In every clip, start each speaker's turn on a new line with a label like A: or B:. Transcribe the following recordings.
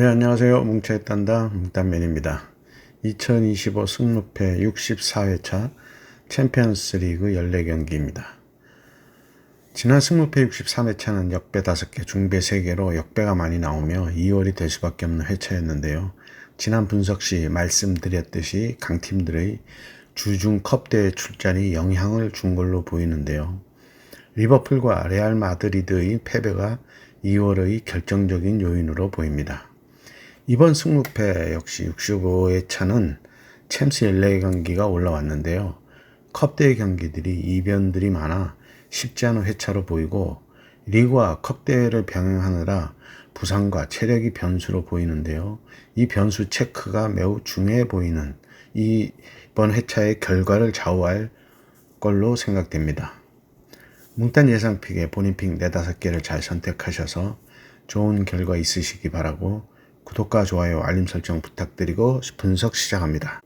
A: 네, 안녕하세요. 뭉쳐의 단당 뭉딴맨입니다. 2025 승무패 64회차 챔피언스 리그 14경기입니다. 지난 승무패 63회차는 역배 5개, 중배 3개로 역배가 많이 나오며 2월이 될 수밖에 없는 회차였는데요. 지난 분석 시 말씀드렸듯이 강팀들의 주중 컵대회 출전이 영향을 준 걸로 보이는데요. 리버풀과 레알 마드리드의 패배가 2월의 결정적인 요인으로 보입니다. 이번 승무패 역시 65회차는 챔스 LA 경기가 올라왔는데요. 컵대회 경기들이 이변들이 많아 쉽지 않은 회차로 보이고 리그와 컵대회를 병행하느라 부상과 체력이 변수로 보이는데요. 이 변수 체크가 매우 중요해 보이는 이번 회차의 결과를 좌우할 걸로 생각됩니다. 뭉딴 예상픽에 본인 픽 4-5개를 잘 선택하셔서 좋은 결과 있으시기 바라고 구독과 좋아요, 알림 설정 부탁드리고 분석 시작합니다.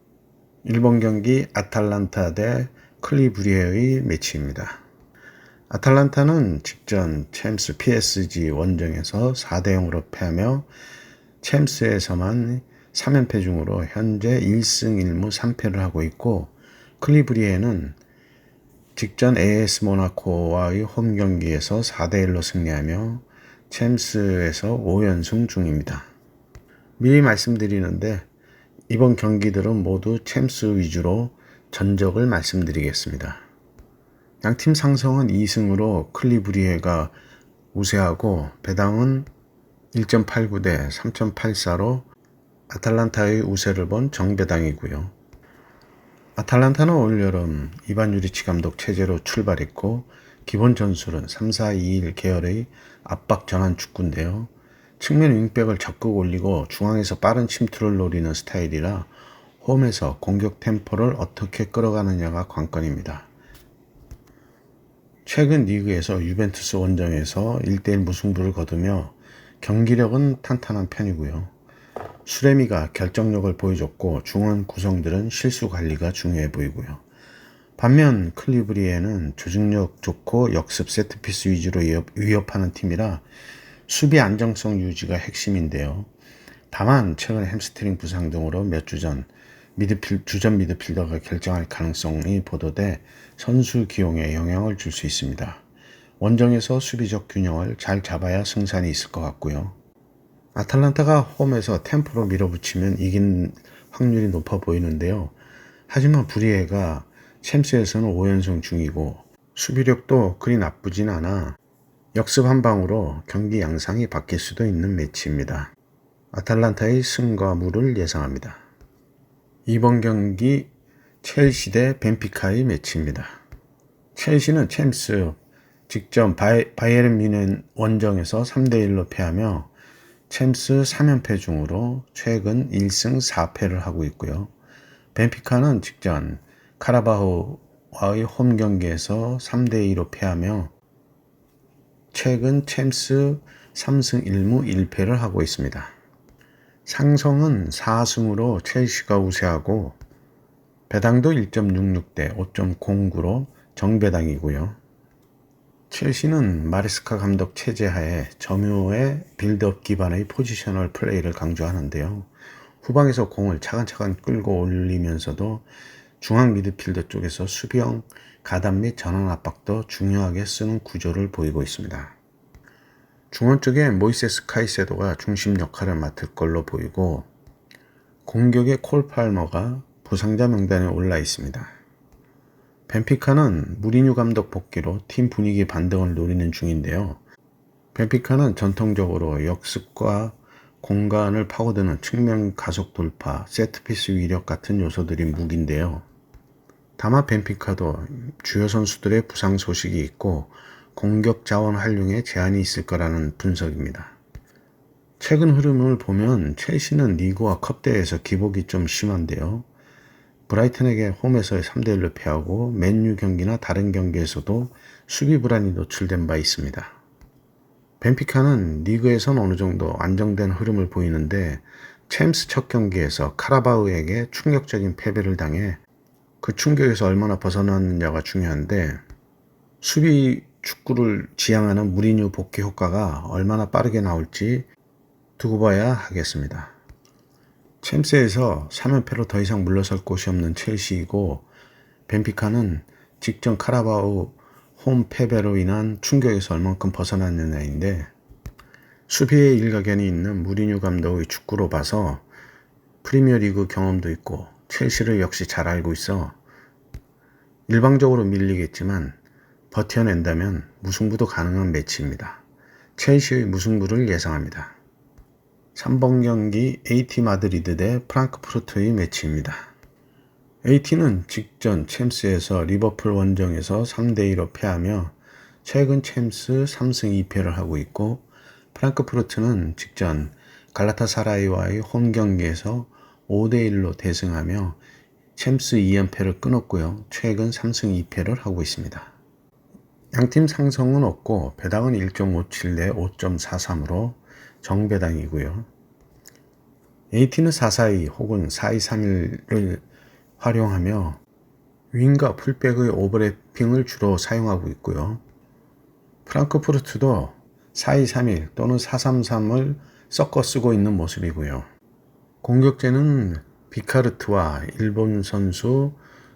A: 1번 경기 아탈란타 대 클리브리에의 매치입니다. 아탈란타는 직전 챔스 PSG 원정에서 4대0으로 패하며 챔스에서만 3연패 중으로 현재 1승 1무 3패를 하고 있고, 클리브리에는 직전 AS 모나코와의 홈 경기에서 4대1로 승리하며 챔스에서 5연승 중입니다. 미리 말씀드리는데 이번 경기들은 모두 챔스 위주로 전적을 말씀드리겠습니다. 양팀 상성은 2승으로 클리브리에가 우세하고 배당은 1.89 대 3.84로 아탈란타의 우세를 본 정배당이고요. 아탈란타는 올여름 이반 유리치 감독 체제로 출발했고 기본 전술은 3-4-2-1 계열의 압박 전환 축구인데요. 측면 윙백을 적극 올리고 중앙에서 빠른 침투를 노리는 스타일이라 홈에서 공격 템포를 어떻게 끌어가느냐가 관건입니다. 최근 리그에서 유벤투스 원정에서 1대1 무승부를 거두며 경기력은 탄탄한 편이고요. 수레미가 결정력을 보여줬고 중원 구성들은 실수 관리가 중요해 보이고요. 반면 클리브리에는 조직력 좋고 역습 세트피스 위주로 위협하는 팀이라 수비 안정성 유지가 핵심인데요. 다만 최근 햄스트링 부상 등으로 몇 주 전 주전 미드필더가 결정할 가능성이 보도돼 선수 기용에 영향을 줄 수 있습니다. 원정에서 수비적 균형을 잘 잡아야 승산이 있을 것 같고요. 아탈란타가 홈에서 템포로 밀어붙이면 이긴 확률이 높아 보이는데요. 하지만 브리에가 챔스에서는 5연승 중이고 수비력도 그리 나쁘진 않아 역습 한 방으로 경기 양상이 바뀔 수도 있는 매치입니다. 아탈란타의 승과 무를 예상합니다. 이번 경기 첼시 대 벤피카의 매치입니다. 첼시는 챔스 직전 바이에른 뮌헨 원정에서 3대1로 패하며 챔스 3연패 중으로 최근 1승 4패를 하고 있고요. 벤피카는 직전 카라바오와의 홈 경기에서 3대2로 패하며 최근 챔스 3승 1무 1패를 하고 있습니다. 상성은 4승으로 첼시가 우세하고 배당도 1.66 대 5.09로 정배당이고요. 첼시는 마레스카 감독 체제하에 점유의 빌드업 기반의 포지셔널 플레이를 강조하는데요. 후방에서 공을 차근차근 끌고 올리면서도 중앙 미드필더 쪽에서 수비형 가담 및 전환 압박도 중요하게 쓰는 구조를 보이고 있습니다. 중원 쪽에 모이세스 카이세도가 중심 역할을 맡을 걸로 보이고 공격의 콜 팔머가 부상자 명단에 올라 있습니다. 벤피카는 무리뉴 감독 복귀로 팀 분위기 반등을 노리는 중인데요. 벤피카는 전통적으로 역습과 공간을 파고드는 측면 가속 돌파, 세트피스 위력 같은 요소들이 무기인데요. 다만 벤피카도 주요 선수들의 부상 소식이 있고 공격 자원 활용에 제한이 있을 거라는 분석입니다. 최근 흐름을 보면 첼시는 리그와 컵대회에서 기복이 좀 심한데요. 브라이튼에게 홈에서 3대1로 패하고 맨유 경기나 다른 경기에서도 수비 불안이 노출된 바 있습니다. 벤피카는 리그에선 어느 정도 안정된 흐름을 보이는데 챔스 첫 경기에서 카라바오에게 충격적인 패배를 당해 그 충격에서 얼마나 벗어났느냐가 중요한데 수비 축구를 지향하는 무리뉴 복귀 효과가 얼마나 빠르게 나올지 두고 봐야 하겠습니다. 챔스에서 3연패로 더 이상 물러설 곳이 없는 첼시이고 벤피카는 직전 카라바오 홈 패배로 인한 충격에서 얼만큼 벗어났느냐인데 수비에 일가견이 있는 무리뉴 감독의 축구로 봐서 프리미어리그 경험도 있고 첼시를 역시 잘 알고 있어 일방적으로 밀리겠지만 버텨낸다면 무승부도 가능한 매치입니다. 첼시의 무승부를 예상합니다. 3번 경기 AT 마드리드 대 프랑크푸르트의 매치입니다. AT는 직전 챔스에서 리버풀 원정에서 3대2로 패하며 최근 챔스 3승 2패를 하고 있고 프랑크푸르트는 직전 갈라타사라이와의 홈 경기에서 5대1로 대승하며 챔스 2연패를 끊었고요. 최근 3승 2패를 하고 있습니다. 양팀 상성은 없고 배당은 1.57 대 5.43으로 정배당이고요. AT는 4-4-2 혹은 4-2-3-1을 활용하며 윙과 풀백의 오버래핑을 주로 사용하고 있고요. 프랑크푸르트도 4-2-3-1 또는 4-3-3을 섞어 쓰고 있는 모습이고요. 공격진은 비카르트와 일본 선수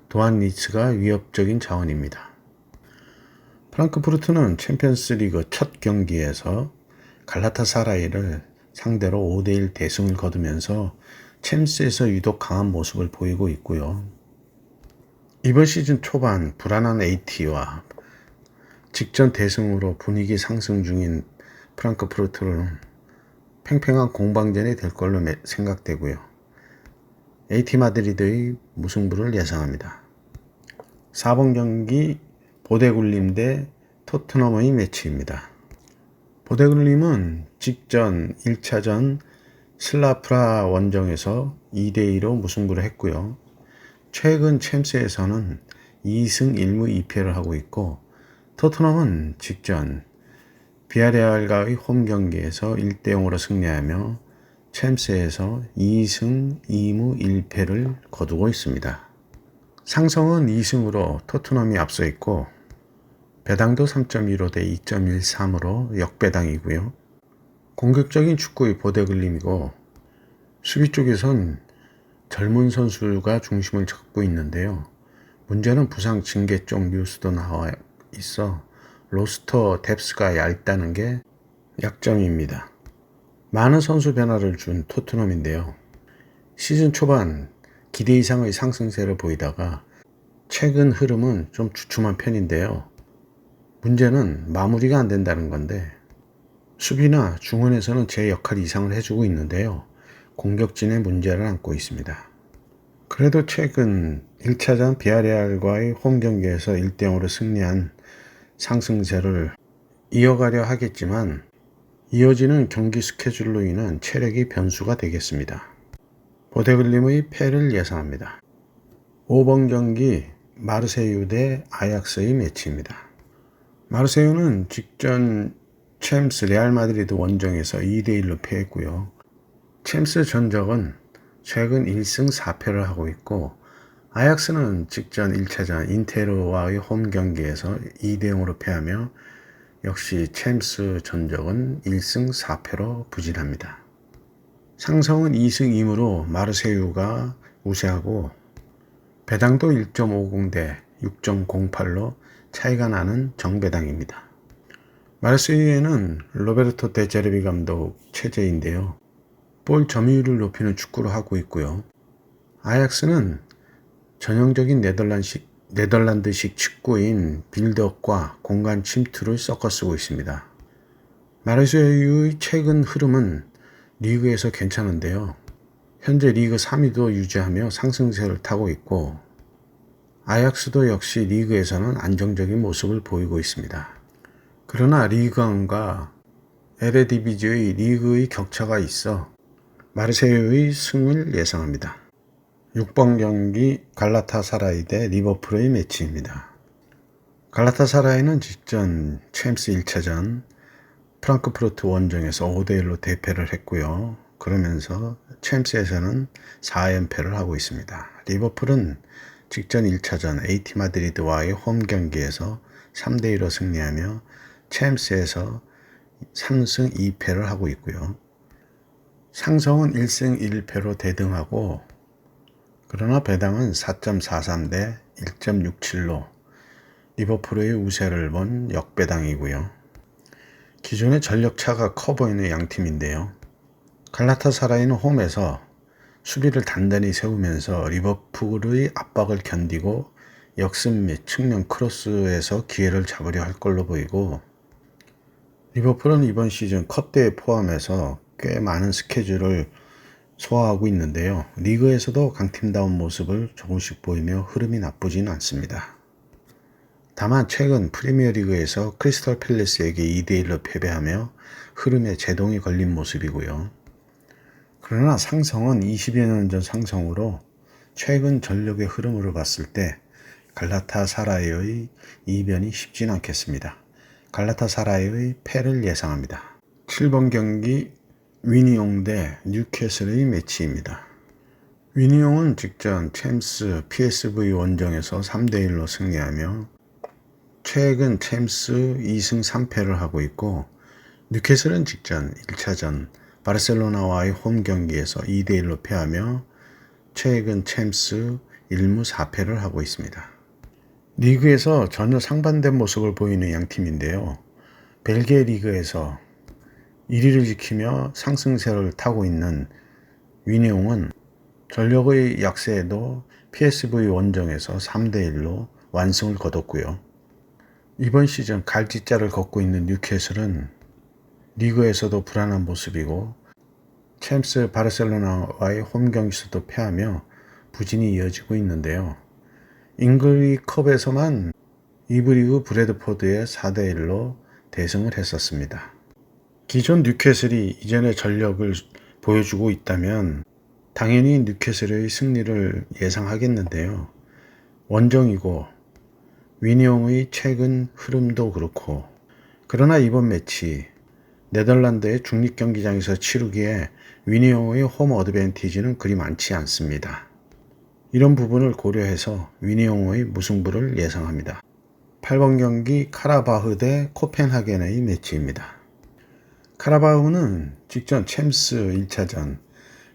A: 도안리츠가 위협적인 자원입니다. 프랑크푸르트는 챔피언스리그 첫 경기에서 갈라타사라이를 상대로 5대1 대승을 거두면서 챔스에서 유독 강한 모습을 보이고 있고요. 이번 시즌 초반 불안한 AT와 직전 대승으로 분위기 상승 중인 프랑크푸르트는 팽팽한 공방전이 될 걸로 생각되고요. AT 마드리드의 무승부를 예상합니다. 4번 경기 보데굴림 대 토트넘의 매치입니다. 보데굴림은 직전 1차전 슬라프라 원정에서 2대2로 무승부를 했고요. 최근 챔스에서는 2승 1무 2패를 하고 있고 토트넘은 직전 비아레알과의 홈 경기에서 1대0으로 승리하며 챔스에서 2승 2무 1패를 거두고 있습니다. 상성은 2승으로 토트넘이 앞서 있고 배당도 3.15 대 2.13으로 역배당이고요. 공격적인 축구의 보데글림이고 수비 쪽에선 젊은 선수가 중심을 잡고 있는데요. 문제는 부상 징계 쪽 뉴스도 나와 있어 로스터 뎁스가 얇다는 게 약점입니다. 많은 선수 변화를 준 토트넘인데요. 시즌 초반 기대 이상의 상승세를 보이다가 최근 흐름은 좀 주춤한 편인데요. 문제는 마무리가 안 된다는 건데 수비나 중원에서는 제 역할 이상을 해주고 있는데요. 공격진의 문제를 안고 있습니다. 그래도 최근 1차전 비아레알과의 홈 경기에서 1대0으로 승리한 상승세를 이어가려 하겠지만 이어지는 경기 스케줄로 인한 체력이 변수가 되겠습니다. 보데글림의 패를 예상합니다. 5번 경기 마르세유 대 아약스의 매치입니다. 마르세유는 직전 챔스 레알 마드리드 원정에서 2대1로 패했고요. 챔스 전적은 최근 1승 4패를 하고 있고 아약스는 직전 1차전 인테르와의 홈 경기에서 2대0으로 패하며 역시 챔스 전적은 1승 4패로 부진합니다. 상성은 2승 2무로 마르세유가 우세하고 배당도 1.50 대 6.08로 차이가 나는 정배당입니다. 마르세유에는 로베르토 데 제르비 감독 체제인데요. 볼 점유율을 높이는 축구를 하고 있고요. 아약스는 전형적인 네덜란드식 축구인 빌드업과 공간 침투를 섞어 쓰고 있습니다. 마르세유의 최근 흐름은 리그에서 괜찮은데요. 현재 리그 3위도 유지하며 상승세를 타고 있고 아약스도 역시 리그에서는 안정적인 모습을 보이고 있습니다. 그러나 리그1과 에레디비지의 리그의 격차가 있어 마르세유의 승을 예상합니다. 6번 경기 갈라타사라이 대 리버풀의 매치입니다. 갈라타사라이는 직전 챔스 1차전 프랑크푸르트 원정에서 5대1로 대패를 했고요. 그러면서 챔스에서는 4연패를 하고 있습니다. 리버풀은 직전 1차전 AT 마드리드와의 홈 경기에서 3대1로 승리하며 챔스에서 3승 2패를 하고 있고요. 상성은 1승 1패로 대등하고, 그러나 배당은 4.43 대 1.67로 리버풀의 우세를 본 역배당이고요. 기존의 전력차가 커 보이는 양팀인데요. 갈라타사라이는 홈에서 수비를 단단히 세우면서 리버풀의 압박을 견디고 역습 및 측면 크로스에서 기회를 잡으려 할 걸로 보이고, 리버풀은 이번 시즌 컵대회 포함해서 꽤 많은 스케줄을 소화하고 있는데요. 리그에서도 강팀다운 모습을 조금씩 보이며 흐름이 나쁘진 않습니다. 다만 최근 프리미어리그에서 크리스탈 팰리스에게 2대1로 패배하며 흐름에 제동이 걸린 모습이고요. 그러나 상성은 20여 년 전 상성으로 최근 전력의 흐름으로 봤을 때 갈라타사라이의 이변이 쉽진 않겠습니다. 갈라타사라이의 패를 예상합니다. 7번 경기 위니용 대 뉴캐슬의 매치입니다. 위니용은 직전 챔스 PSV 원정에서 3대1로 승리하며 최근 챔스 2승 3패를 하고 있고, 뉴캐슬은 직전 1차전 바르셀로나와의 홈 경기에서 2대1로 패하며 최근 챔스 1무 4패를 하고 있습니다. 리그에서 전혀 상반된 모습을 보이는 양팀인데요. 벨기에 리그에서 1위를 지키며 상승세를 타고 있는 위니용은 전력의 약세에도 PSV 원정에서 3대1로 완승을 거뒀고요. 이번 시즌 갈지자를 걷고 있는 뉴캐슬은 리그에서도 불안한 모습이고, 챔스 바르셀로나와의 홈 경기에서도 패하며 부진이 이어지고 있는데요. 잉글리컵에서만 이브리그 브래드포드에 4대1로 대승을 했었습니다. 기존 뉴캐슬이 이전의 전력을 보여주고 있다면 당연히 뉴캐슬의 승리를 예상하겠는데요. 원정이고 위니용의 최근 흐름도 그렇고, 그러나 이번 매치 네덜란드의 중립경기장에서 치르기에 위니용의 홈 어드밴티지는 그리 많지 않습니다. 이런 부분을 고려해서 위니용의 무승부를 예상합니다. 8번 경기 카라바흐 대 코펜하겐의 매치입니다. 카라바흐는 직전 챔스 1차전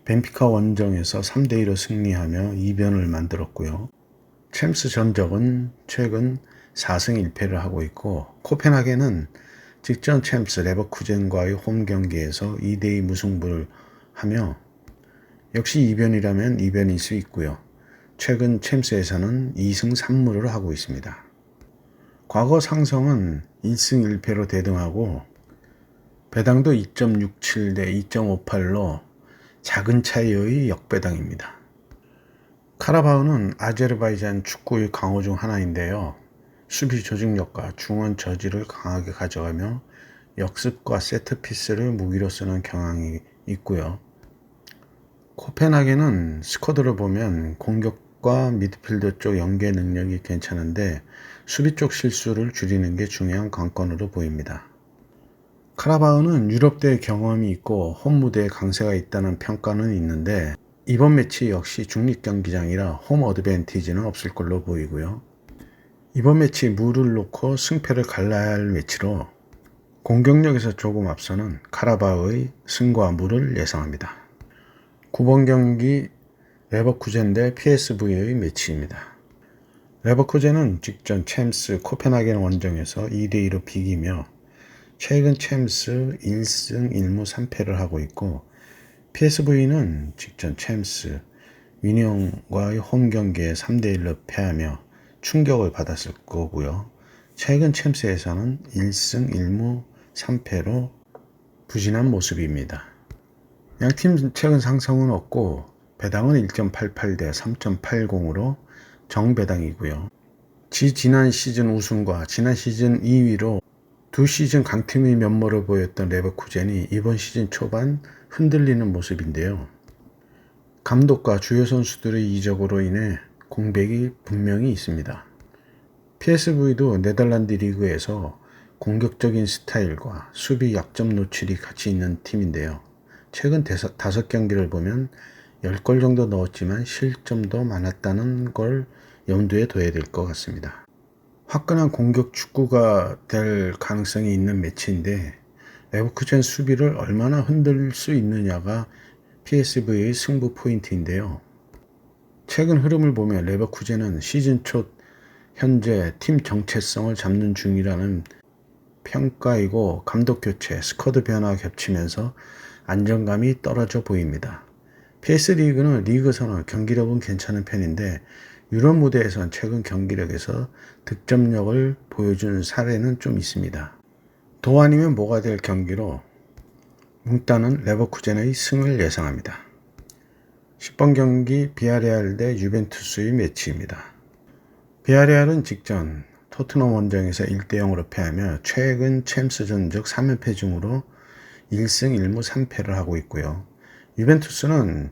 A: 벤피카 원정에서 3대2로 승리하며 이변을 만들었고요. 챔스 전적은 최근 4승 1패를 하고 있고, 코펜하겐은 직전 챔스 레버쿠젠과의 홈 경기에서 2대2 무승부를 하며 역시 이변이라면 이변일 수 있고요. 최근 챔스에서는 2승 3무를 하고 있습니다. 과거 상성은 1승 1패로 대등하고 배당도 2.67 대 2.58로 작은 차이의 역배당입니다. 카라바흐는 아제르바이잔 축구의 강호 중 하나인데요. 수비 조직력과 중원 저지를 강하게 가져가며 역습과 세트피스를 무기로 쓰는 경향이 있고요. 코펜하겐은 스쿼드를 보면 공격과 미드필더 쪽 연계 능력이 괜찮은데 수비 쪽 실수를 줄이는 게 중요한 관건으로 보입니다. 카라바흐는 유럽대회 경험이 있고 홈 무대에 강세가 있다는 평가는 있는데, 이번 매치 역시 중립경기장이라 홈 어드밴티지는 없을 걸로 보이고요. 이번 매치 무를 놓고 승패를 갈라야 할 매치로 공격력에서 조금 앞서는 카라바흐의 승과 무를 예상합니다. 9번 경기 레버쿠젠 대 PSV의 매치입니다. 레버쿠젠은 직전 챔스 코펜하겐 원정에서 2대2로 비기며 최근 챔스 1승 1무 3패를 하고 있고, PSV는 직전 챔스 위니용과의 홈 경기에 3대1로 패하며 충격을 받았을 거고요. 최근 챔스에서는 1승 1무 3패로 부진한 모습입니다. 양팀 최근 상승은 없고 배당은 1.88 대 3.80으로 정배당이고요. 지난 시즌 우승과 지난 시즌 2위로 두 시즌 강팀의 면모를 보였던 레버쿠젠이 이번 시즌 초반 흔들리는 모습인데요. 감독과 주요 선수들의 이적으로 인해 공백이 분명히 있습니다. PSV도 네덜란드 리그에서 공격적인 스타일과 수비 약점 노출이 같이 있는 팀인데요. 최근 5경기를 보면 10골 정도 넣었지만 실점도 많았다는 걸 염두에 둬야 될 것 같습니다. 화끈한 공격 축구가 될 가능성이 있는 매치인데 레버쿠젠 수비를 얼마나 흔들 수 있느냐가 PSV의 승부 포인트인데요. 최근 흐름을 보면 레버쿠젠은 시즌 초 현재 팀 정체성을 잡는 중이라는 평가이고 감독 교체, 스쿼드 변화가 겹치면서 안정감이 떨어져 보입니다. PS 리그는 리그에서는 경기력은 괜찮은 편인데 유럽 무대에선 최근 경기력에서 득점력을 보여준 사례는 좀 있습니다. 도 아니면 뭐가 될 경기로 뭉따는 레버쿠젠의 승을 예상합니다. 10번 경기 비아레알 대 유벤투스의 매치입니다. 비아레알은 직전 토트넘 원정에서 1대0으로 패하며 최근 챔스 전적 3연패 중으로 1승 1무 3패를 하고 있고요. 유벤투스는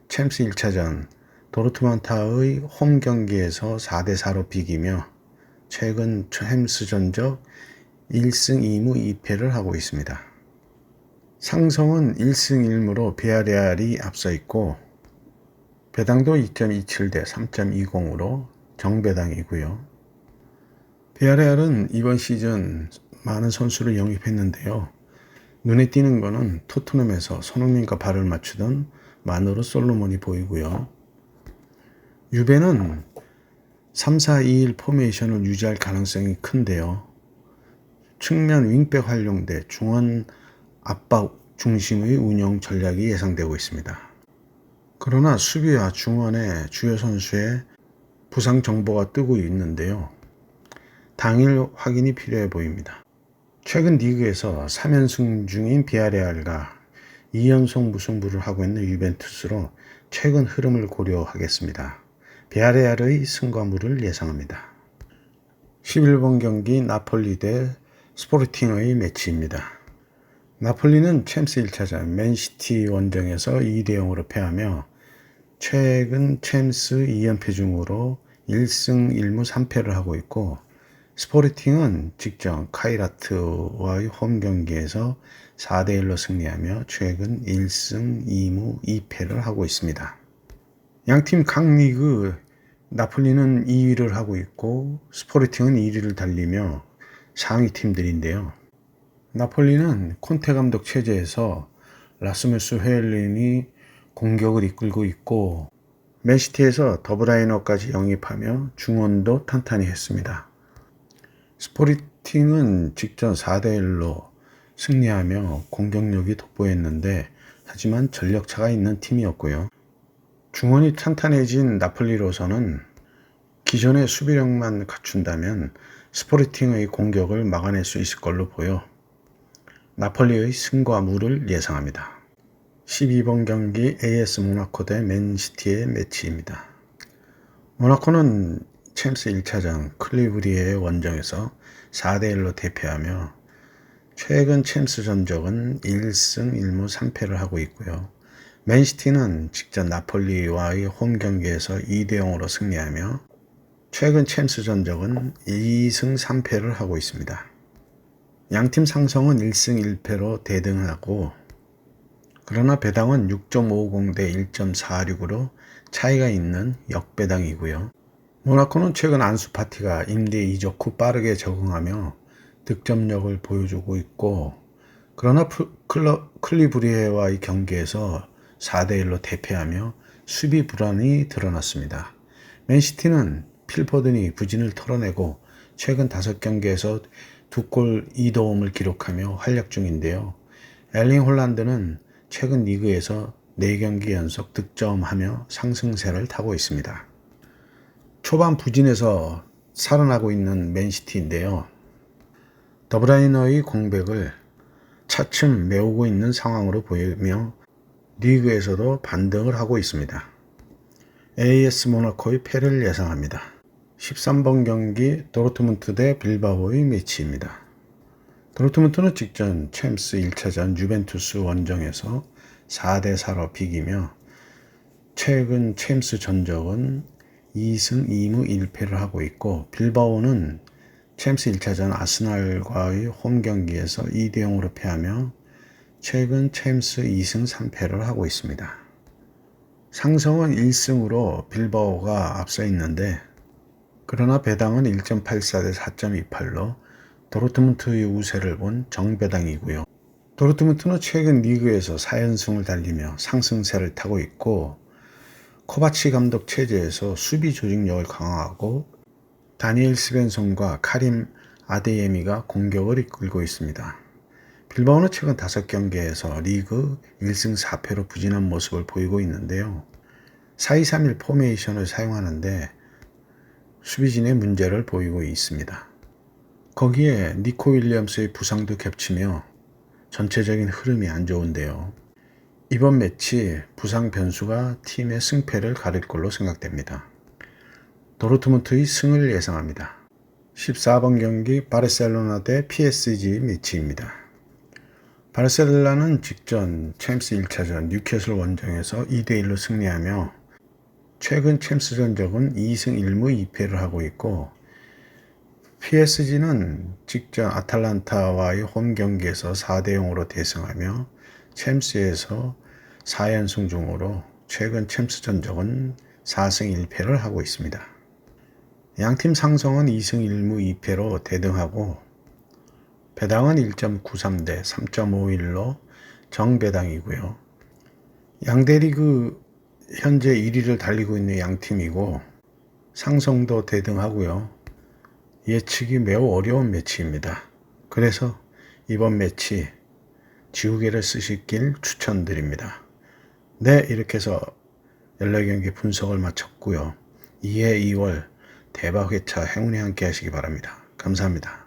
A: 챔스 1차전 도르트문트의 홈 경기에서 4대4로 비기며 최근 챔스 전적 1승 2무 2패를 하고 있습니다. 상성은 1승 1무로 비아레알이 앞서 있고 배당도 2.27 대 3.20으로 정배당이고요. 비아레알은 이번 시즌 많은 선수를 영입했는데요. 눈에 띄는 거는 토트넘에서 손흥민과 발을 맞추던 마누로 솔로몬이 보이고요. 유베는 3-4-2-1 포메이션을 유지할 가능성이 큰데요. 측면 윙백 활용대 중원 압박 중심의 운영 전략이 예상되고 있습니다. 그러나 수비와 중원의 주요 선수의 부상 정보가 뜨고 있는데요. 당일 확인이 필요해 보입니다. 최근 리그에서 3연승 중인 비아레알과 2연속 무승부를 하고 있는 유벤투스로 최근 흐름을 고려하겠습니다. 비아레알의 승과무를 예상합니다. 11번 경기 나폴리 대 스포르팅의 매치입니다. 나폴리는 챔스 1차전 맨시티 원정에서 2대0으로 패하며 최근 챔스 2연패 중으로 1승 1무 3패를 하고 있고 스포르팅은 직전 카이라트와의 홈 경기에서 4대1로 승리하며 최근 1승 2무 2패를 하고 있습니다. 양팀 각 리그 나폴리는 2위를 하고 있고 스포르팅은 1위를 달리며 상위 팀들인데요. 나폴리는 콘테 감독 체제에서 라스무스 헤일린이 공격을 이끌고 있고 맨시티에서 더브라이너까지 영입하며 중원도 탄탄히 했습니다. 스포르팅은 직전 4대1로 승리하며 공격력이 돋보였는데 하지만 전력차가 있는 팀이었고요. 중원이 탄탄해진 나폴리로서는 기존의 수비력만 갖춘다면 스포르팅의 공격을 막아낼 수 있을 걸로 보여 나폴리의 승과 무를 예상합니다. 12번 경기 AS 모나코 대 맨시티의 매치입니다. 모나코는 챔스 1차전 클리브리의 원정에서 4대1로 대패하며 최근 챔스 전적은 1승 1무 3패를 하고 있고요. 맨시티는 직전 나폴리와의 홈 경기에서 2대0으로 승리하며 최근 챔스 전적은 2승 3패를 하고 있습니다. 양팀 상성은 1승 1패로 대등하고 그러나 배당은 6.50 대 1.46으로 차이가 있는 역배당이고요. 모나코는 최근 안수 파티가 임대 이적 후 빠르게 적응하며 득점력을 보여주고 있고 그러나 클리브리에와의 경기에서 4대1로 대패하며 수비 불안이 드러났습니다. 맨시티는 필포든이 부진을 털어내고 최근 5경기에서 2골 2도움을 기록하며 활약 중인데요. 엘링 홀란드는 최근 리그에서 4경기 연속 득점하며 상승세를 타고 있습니다. 초반 부진에서 살아나고 있는 맨시티인데요. 더브라이너의 공백을 차츰 메우고 있는 상황으로 보이며 리그에서도 반등을 하고 있습니다. AS 모나코의 패를 예상합니다. 13번 경기 도르트문트 대 빌바오의 매치입니다. 도르트문트는 직전 챔스 1차전 유벤투스 원정에서 4대4로 비기며 최근 챔스 전적은 2승 2무 1패를 하고 있고 빌바오는 챔스 1차전 아스날과의 홈 경기에서 2대0으로 패하며 최근 챔스 2승 3패를 하고 있습니다. 상성은 1승으로 빌바오가 앞서 있는데 그러나 배당은 1.84 대 4.28로 도르트문트의 우세를 본 정배당이고요. 도르트문트는 최근 리그에서 4연승을 달리며 상승세를 타고 있고, 코바치 감독 체제에서 수비 조직력을 강화하고 다니엘 스벤손과 카림 아데예미가 공격을 이끌고 있습니다. 빌바오는 최근 5경기에서 리그 1승 4패로 부진한 모습을 보이고 있는데요. 4-2-3-1 포메이션을 사용하는데 수비진의 문제를 보이고 있습니다. 거기에 니코 윌리엄스의 부상도 겹치며 전체적인 흐름이 안 좋은데요. 이번 매치 부상 변수가 팀의 승패를 가릴 걸로 생각됩니다. 도르트문트의 승을 예상합니다. 14번 경기 바르셀로나 대 PSG 매치입니다. 바르셀로나는 직전 챔스 1차전 뉴캐슬 원정에서 2대1로 승리하며 최근 챔스 전적은 2승 1무 2패를 하고 있고, PSG는 직전 아탈란타와의 홈 경기에서 4대0으로 대승하며 챔스에서 4연승 중으로 최근 챔스 전적은 4승 1패를 하고 있습니다. 양팀 상성은 2승 1무 2패로 대등하고 배당은 1.93 대 3.51로 정배당이고요. 양대리그 현재 1위를 달리고 있는 양팀이고 상성도 대등하고요. 예측이 매우 어려운 매치입니다. 그래서 이번 매치 지우개를 쓰시길 추천드립니다. 네, 이렇게 해서 14경기 분석을 마쳤고요. 2회 2월 대박 회차 행운이 함께 하시기 바랍니다. 감사합니다.